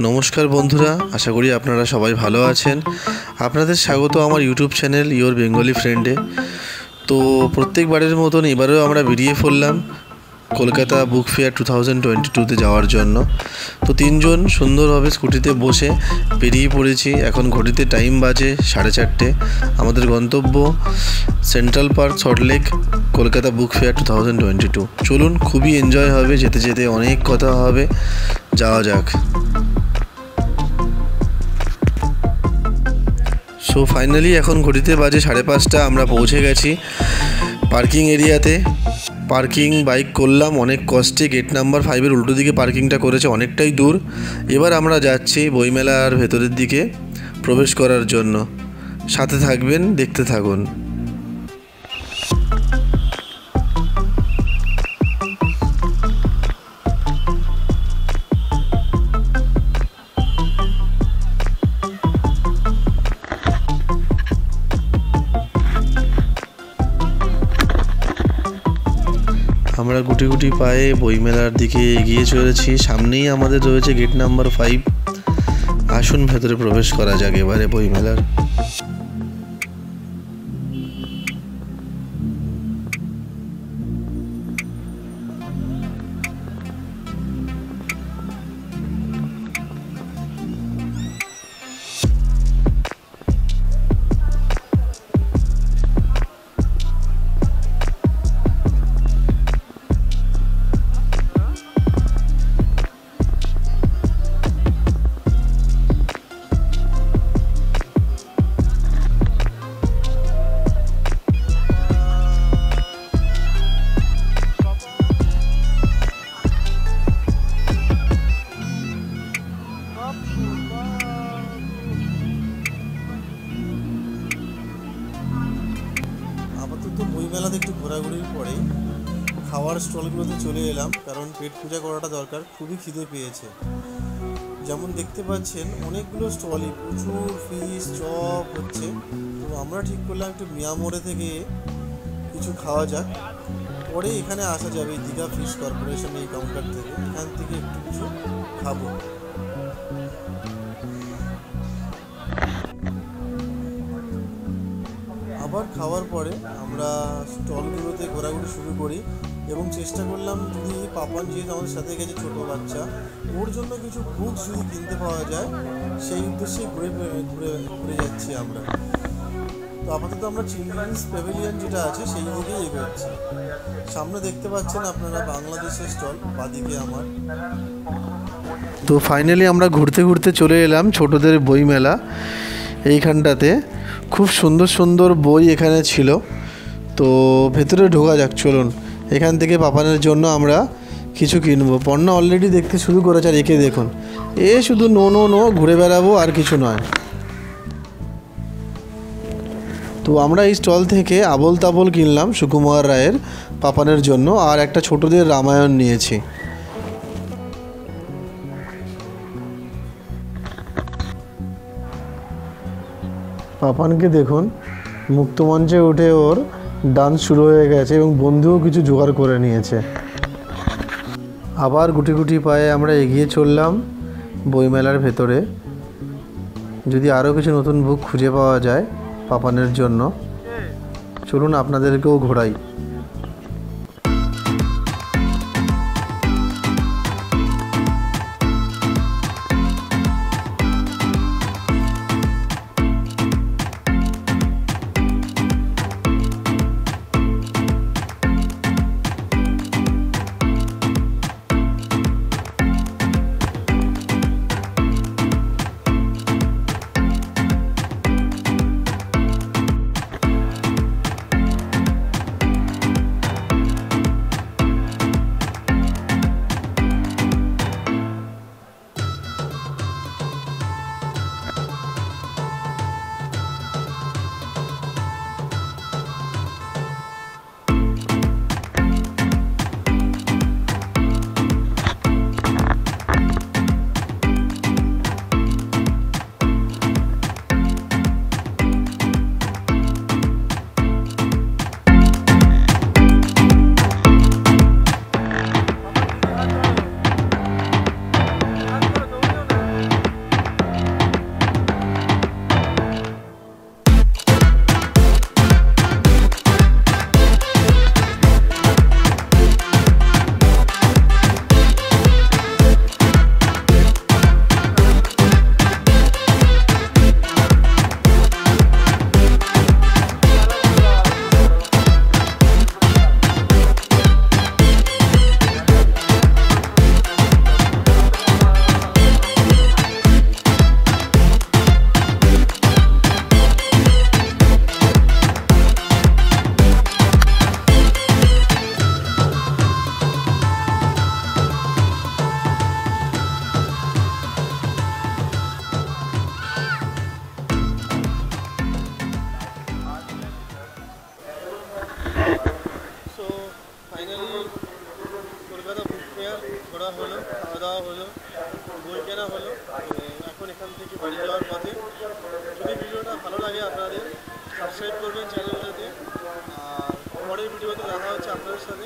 নমস্কার বন্ধুরা, আশা করি আপনারা সবাই ভালো আছেন। আপনাদের স্বাগত আমার ইউটিউব চ্যানেল ইওর বেঙ্গলি ফ্রেন্ডে। তো প্রত্যেকবারের মতন এবারেও আমরা বেরিয়ে পড়লাম কলকাতা বুক ফেয়ার 2022-তে যাওয়ার জন্য। তো তিনজন সুন্দরভাবে স্কুটিতে বসে বেরিয়ে পড়েছি। এখন ঘড়িতে টাইম বাজে 4:30। আমাদের গন্তব্য central park, Salt Lake, Kolkata book fair 2022। চলুন, খুবই এনজয় হবে, যেতে যেতে অনেক কথা হবে, যাওয়া যাক। সো ফাইনালি এখন ঘড়িতে বাজে 5:30। আমরা পৌঁছে গেছি পার্কিং এরিয়াতে। পার্কিং বাইক করলাম অনেক কষ্টে। গেট নাম্বার 5-এর উল্টো দিকে পার্কিংটা করেছে, অনেকটাই দূর। এবার আমরা যাচ্ছি বইমেলার ভেতরের দিকে প্রবেশ করার জন্য। সাথে থাকবেন, দেখতে থাকুন। আমরা গুটি গুটি পায়ে বইমেলার দিকে এগিয়ে চলেছি। সামনেই আমাদের রয়েছে গেট নাম্বার 5। আসুন ভেতরে প্রবেশ করা যাক এবারে বইমেলার। আপাতত বইমেলাতে একটু ঘোরাঘুরির পরেই খাওয়ার স্টলগুলোতে চলে এলাম, কারণ পেট পূজা করাটা দরকার। খুবই খিদে পেয়েছে। যেমন দেখতে পাচ্ছেন অনেকগুলো স্টলই প্রচুর ফিশ চপ হচ্ছে। তো আমরা ঠিক করলাম একটু মিয়া মোড়ে থেকে কিছু খাওয়া যাক, পরে এখানে আসা যাবে দীঘা ফিশ কর্পোরেশন এই কাউন্টার থেকে। এখান থেকে একটু কিছু খাবো। আবার খাওয়ার পরে আমরা স্টলগুলোতে ঘোরাঘুরি শুরু করি এবং চেষ্টা করলাম যদি পাপান, যেহেতু আমাদের সাথে গেছে ছোটো বাচ্চা, ওর জন্য কিছু বুকস যদি কিনতে পাওয়া যায় সেই উদ্দেশ্যে ঘুরে ঘুরে যাচ্ছি আমরা। তো আপাতত আমরা চিলড্রেন্স প্যাভিলিয়ন যেটা আছে সেই দিকেই এগোচ্ছি। সামনে দেখতে পাচ্ছেন আপনারা বাংলাদেশের স্টল, বাদিকে আমার। তো ফাইনালি আমরা ঘুরতে ঘুরতে চলে এলাম ছোটদের বই মেলা। এইখানটাতে খুব সুন্দর সুন্দর বই এখানে ছিল। তো ভেতরে ঢোকা যাক, চলুন। এখান থেকে পাপানের জন্য আমরা কিছু কিনবো। পণ্য অলরেডি দেখতে শুরু করেছে, আর একে দেখুন, এ শুধু নো নো নো ঘুরে বেড়াবো, আর কিছু নয়। তো আমরা এই স্টল থেকে আবোল তাবোল কিনলাম সুকুমার রায়ের পাপানের জন্য, আর একটা ছোটদের রামায়ণ নিয়েছি। পাপানকে দেখুন, মুক্তমঞ্চে উঠে ওর ডান্স শুরু হয়ে গেছে এবং বন্ধুও কিছু জোগাড় করে নিয়েছে। আবার গুটি গুটি পায়ে আমরা এগিয়ে চললাম বইমেলার ভেতরে। যদি আরও কিছু নতুন বুক খুঁজে পাওয়া যায় পাপানের জন্য, চলুন আপনাদেরকেও ঘোরাই। ভিডিওতে। যদি ভিডিওটা ভালো লাগে আপনাদের সাবস্ক্রাইব করবেন চ্যানেলটাতে। আর পরের ভিডিওতে দেখা হচ্ছে আপনাদের সাথে।